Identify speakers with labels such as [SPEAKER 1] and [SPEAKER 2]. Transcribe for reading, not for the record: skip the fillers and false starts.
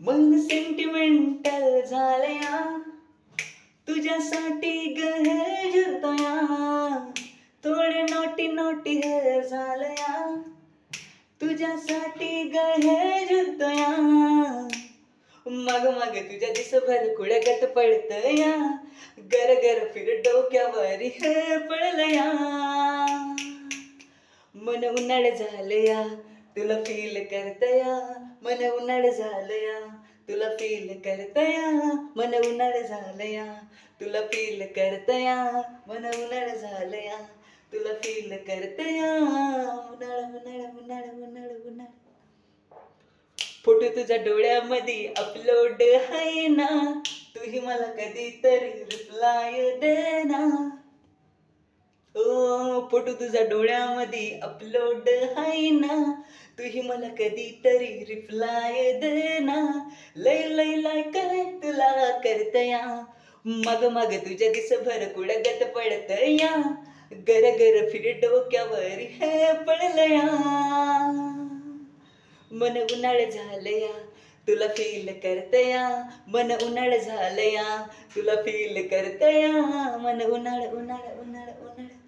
[SPEAKER 1] मन सेंटिमेंटल झालया तुझ्यासाठी ग हे जुतया थोडे नोटी नोटी हे झालया तुझ्यासाठी ग हे जुतया मग मग तुझ्या दिसभर कुडगत पडतया गर गर फिर डोक्यावर हे पडलया मन उन्हाळ झालया तुला फील करतया मन उन्हाळ झालया तुला फील करतया मन उन्हाळ झालया तुला फील करतया मन उन्हाळ झालया तुला फील करतया उन्हाळ उन्हाळ उन्हाळ उन्हाळ उन्हाळ फोटो तुझ्या डोळ्यामध्ये अपलोड आहे ना तूही मला कधीतरी रिप्लाय दे ना ओ फोटो तुझ्या डोळ्यामध्ये अपलोड आहे ना तूही मला कधीतरी रिप्लाय दे ना लय लय लय काय तुला करतया मग मग तुझ्या दिसभर कुडगत पडतया गर गर फिर डोक्यावर हे पडलया मन उन्हाळ झालया तुला फील करतया मन उन्हाळ झालया तुला फील करतया मन उन्हाळ उन्हाळ उन्हाळ उन्हाळ